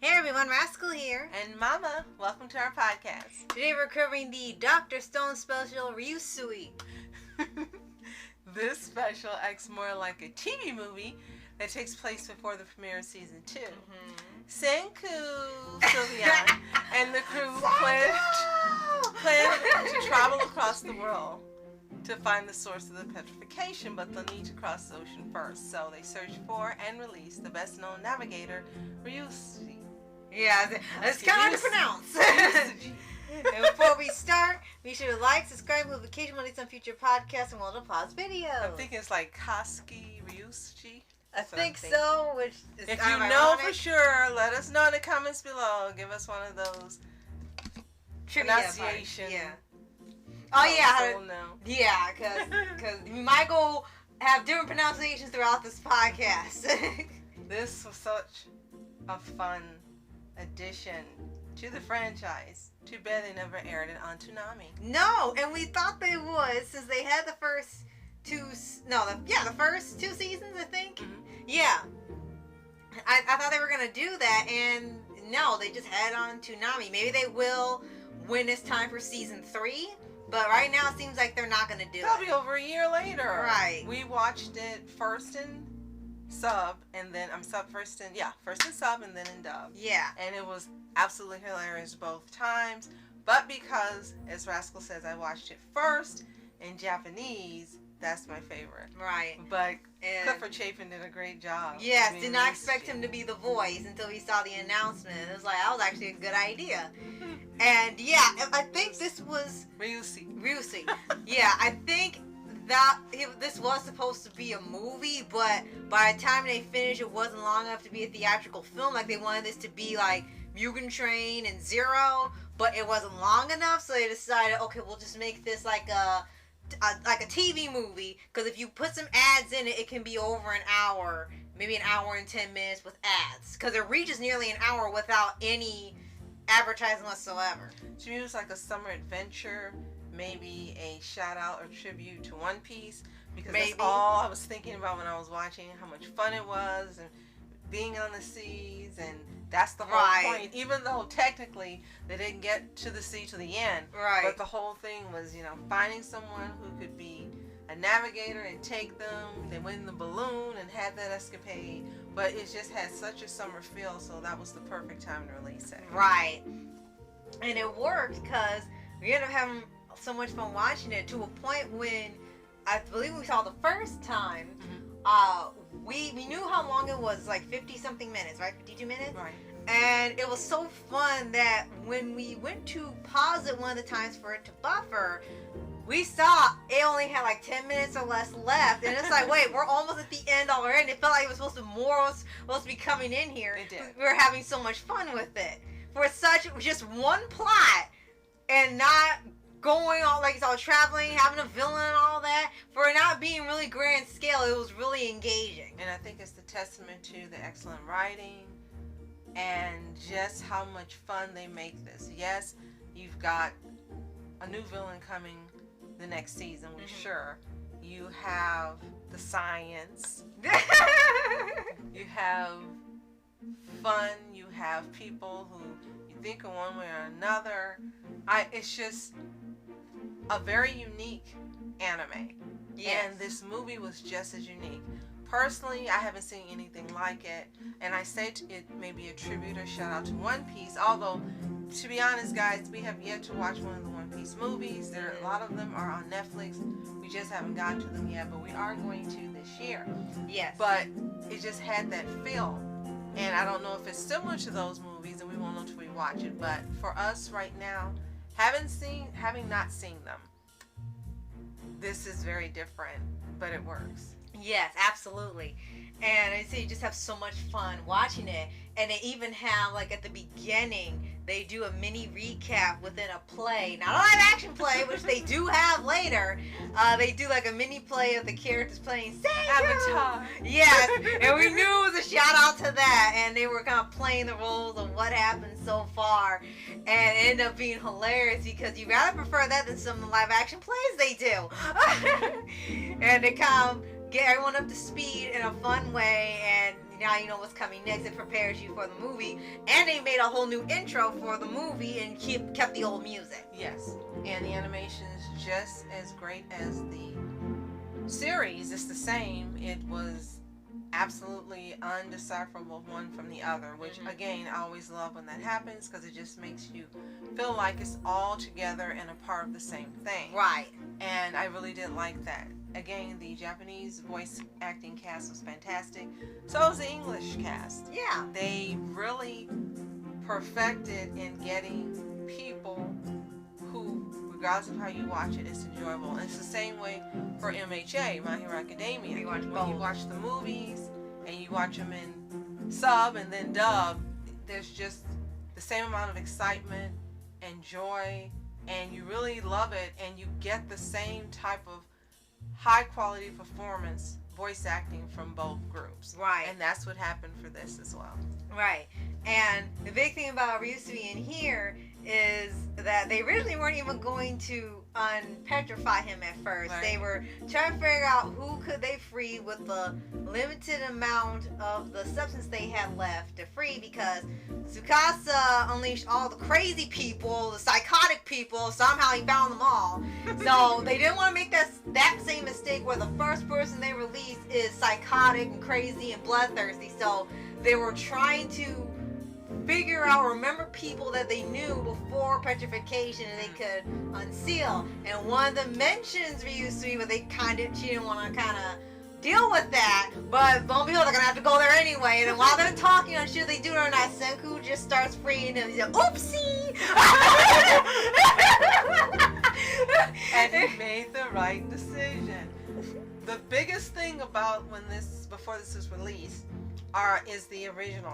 Hey everyone, Rascal here. And Mama, welcome to our podcast. Today we're covering the Dr. Stone special, Ryusui. This special acts more like a TV movie that takes place before the premiere of season 2. Senku, Sylvian, and the crew plan to travel across the world to find the source of the petrification, but they'll need to cross the ocean first. So they search for and release the best-known navigator, Ryusui. Yeah, it's kind of hard to pronounce. And before we start, be sure to like, subscribe, leave occasionally some future podcasts, and we'll pause videos. I'm thinking it's like Koski Ryusui. I think so, which is if kind you of know ironic. for sure, let us know in the comments below. Give us one of those pronunciation. Yeah. Oh yeah. We'll know. Yeah, because we might go have different pronunciations throughout this podcast. This was such a fun addition to the franchise. Too bad they never aired it on Toonami. No, and we thought they would since they had the first the first 2 seasons, I think. Mm-hmm. Yeah. I thought they were going to do that, and no, they just had it on Toonami. Maybe they will when it's time for season 3, but right now it seems like they're not going to do it. That'll be over a year later. Right. We watched it first in sub, and then first in sub and then in dub. Yeah. And it was absolutely hilarious both times. But because, as Rascal says, I watched it first in Japanese, that's my favorite. Right. But Clifford Chapin did a great job. Yes, did not expect him to be the voice until we saw the announcement. It was like, that was actually a good idea. And yeah, I think this was Ryusui. Yeah, I think that this was supposed to be a movie, but by the time they finished, it wasn't long enough to be a theatrical film. Like, they wanted this to be like Mugen Train and Zero, but it wasn't long enough, so they decided, okay, we'll just make this like a TV movie, because if you put some ads in it, it can be over an hour, maybe an hour and 10 minutes with ads, because it reaches nearly an hour without any advertising whatsoever. To me, it was like a summer adventure, maybe a shout out or tribute to One Piece, because that's all I was thinking about when I was watching, how much fun it was, and being on the seas, and that's the whole point. Even though technically they didn't get to the sea to the end, but the whole thing was, finding someone who could be a navigator and take them. They went in the balloon and had that escapade, but it just had such a summer feel, so that was the perfect time to release it. Right. And it worked because we ended up having so much fun watching it, to a point when I believe we saw the first time, we knew how long it was, like 50 something minutes, right? 52 minutes? Right. And it was so fun that when we went to pause it one of the times for it to buffer, we saw it only had like 10 minutes or less left. And it's like, wait, we're almost at the end already. It felt like it was supposed to be coming in here. It did. We were having so much fun with it. For just one plot and not going all like it's all traveling, having a villain and all that, for it not being really grand scale, it was really engaging. And I think it's the testament to the excellent writing and just how much fun they make this. Yes, you've got a new villain coming the next season, we're sure. You have the science. You have fun. You have people who you think in one way or another. It's just a very unique anime. Yes. And this movie was just as unique. Personally, I haven't seen anything like it, and I say it may be a tribute or shout out to One Piece, although, to be honest, guys, we have yet to watch one of the One Piece movies. A lot of them are on Netflix. We just haven't gotten to them yet, but we are going to this year. Yes. But it just had that feel, and I don't know if it's similar to those movies, and we won't know until we watch it, but for us right now, having not seen them, this is very different, but it works. Yes, absolutely. And I say you just have so much fun watching it. And they even have, like, at the beginning, they do a mini recap within a play. Not a live action play, which they do have later. They do, like, a mini play of the characters playing Senku. Avatar. Yes, and we knew it was a shout out to that. And they were kind of playing the roles of what happened so far. And it ended up being hilarious because you rather prefer that than some of the live action plays they do. And they kind of get everyone up to speed in a fun way, and now you know what's coming next. It prepares you for the movie. And they made a whole new intro for the movie and kept the old music. Yes. And the animation is just as great as the series. It's the same. It was absolutely undecipherable one from the other, which again, I always love when that happens because it just makes you feel like it's all together and a part of the same thing. Right. And I really did like that. Again, the Japanese voice acting cast was fantastic. So was the English cast. Yeah. They really perfected in getting people who, regardless of how you watch it, it's enjoyable. And it's the same way for MHA, My Hero Academia. When you watch the movies and you watch them in sub and then dub, there's just the same amount of excitement and joy, and you really love it, and you get the same type of high quality performance voice acting from both groups. Right. And that's what happened for this as well. Right. And the big thing about Ryusui in here is that they originally weren't even going to unpetrify him at first. Right. They were trying to figure out who could they free with the limited amount of the substance they had left to free, because Tsukasa unleashed all the crazy people, the psychotic people. Somehow he found them all. So they didn't want to make that same mistake where the first person they released is psychotic and crazy and bloodthirsty. So they were trying to figure out, remember people that they knew before petrification and they could unseal. And one of them mentions Ryusui, but she didn't want to deal with that. But lo and behold, they're gonna have to go there anyway. And then while they're talking on shit they do or not, Senku just starts freeing him. He's like, oopsie! And he made the right decision. The biggest thing about before this was released, are the original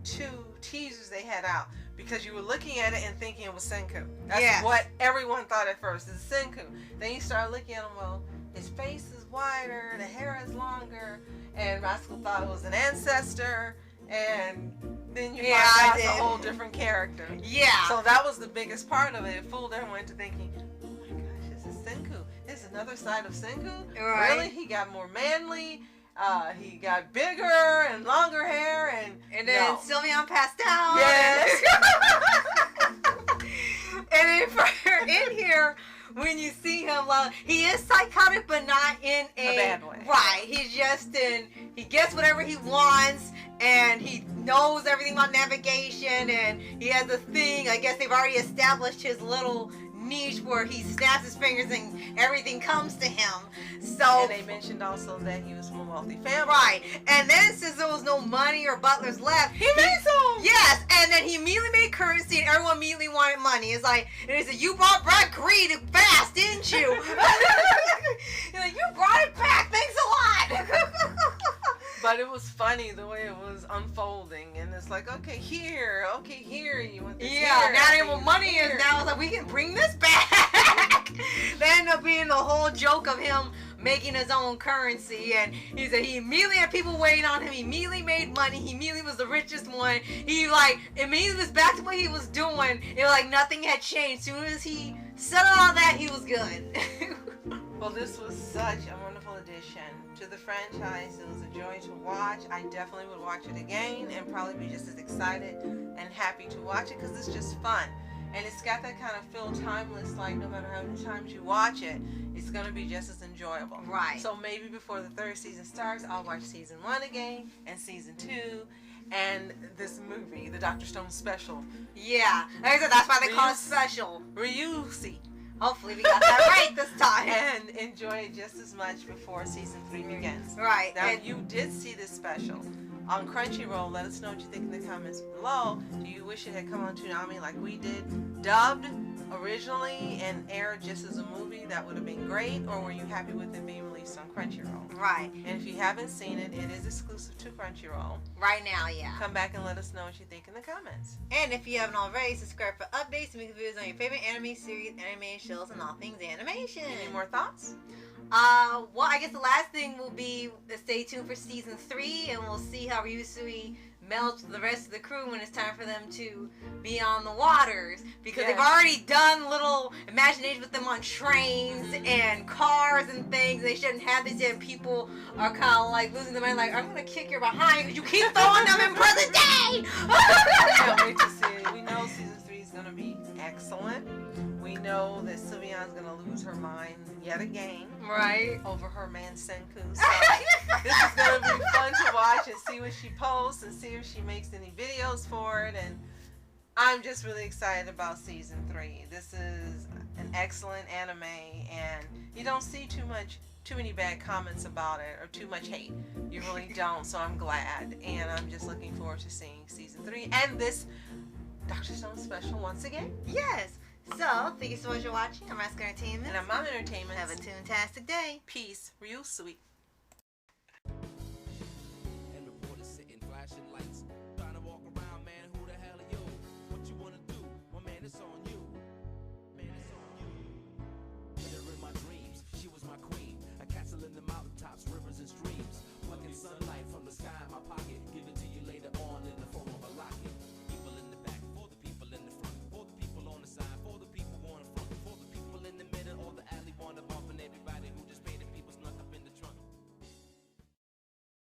2 teasers they had out, because you were looking at it and thinking it was Senku. That's what everyone thought at first, is Senku. Then you start looking at him, well, his face is wider, the hair is longer, and Rascal thought it was an ancestor, and then you find out it's a whole different character. Yeah. So that was the biggest part of it. It fooled everyone into thinking, oh my gosh, this is Senku. This is another side of Senku? Right. Really? He got more manly. He got bigger and longer hair, and then Sylveon passed out. Yes. And then in here, when you see him, he is psychotic, but not in a bad way. Right. He's just he gets whatever he wants, and he knows everything about navigation, and he has a thing. I guess they've already established his little niche where he snaps his fingers and everything comes to him. So, and they mentioned also that he was from a wealthy family. Right. And then since there was no money or butlers left, he made some. Yes. And then he immediately made currency, and everyone immediately wanted money. It's like, and he said, you brought back greed fast, didn't you? He's like, you brought it back. Thanks a lot. But it was funny the way it was unfolding, and it's like, okay, here, you want this here. Now what money is now, it's like, we can bring this back. That ended up being the whole joke of him making his own currency, and he said he immediately had people waiting on him, he immediately made money, he immediately was the richest one, he immediately was back to what he was doing. It was like nothing had changed. As soon as he settled on that, he was good. Well, this was such a wonderful addition to the franchise. It was a joy to watch. I definitely would watch it again and probably be just as excited and happy to watch it, because it's just fun. And it's got that kind of feel timeless, like no matter how many times you watch it, it's going to be just as enjoyable. Right. So maybe before the 3rd season starts, I'll watch season 1 again and season 2 and this movie, the Dr. Stone special. Yeah. Like I said, that's why they call it special. Ryusui. Hopefully we got that right this time. And enjoy it just as much before season 3 begins. Right. Now, you did see this special on Crunchyroll. Let us know what you think in the comments below. Do you wish it had come on Toonami like we did, dubbed originally and aired just as a movie? That would have been great. Or were you happy with it being released on Crunchyroll? Right. And if you haven't seen it, it is exclusive to Crunchyroll. Right now, yeah. Come back and let us know what you think in the comments. And if you haven't already, subscribe for updates and videos on your favorite anime series, anime shows, and all things animation. Any more thoughts? Well, I guess the last thing will be stay tuned for season 3, and we'll see how Ryusui melts the rest of the crew when it's time for them to be on the waters, because Yes. they've already done little imagination with them on trains and cars and things. They shouldn't have this yet. People are kind of like losing their mind, like, I'm gonna kick your behind because you keep throwing them in present day. I can't wait to see it. We know season 3 is gonna be excellent. We know that Sylvia's gonna lose her mind yet again. Right. Over her man Senku. So this is gonna be fun to watch and see what she posts and see if she makes any videos for it. And I'm just really excited about season 3. This is an excellent anime, and you don't see too many bad comments about it or too much hate. You really don't. So I'm glad, and I'm just looking forward to seeing season 3 and this Dr. Stone special once again. Yes. So, thank you so much for watching. I'm Asuka Entertainment. And I'm Mom Entertainment. Have a toontastic day. Peace. Ryusui.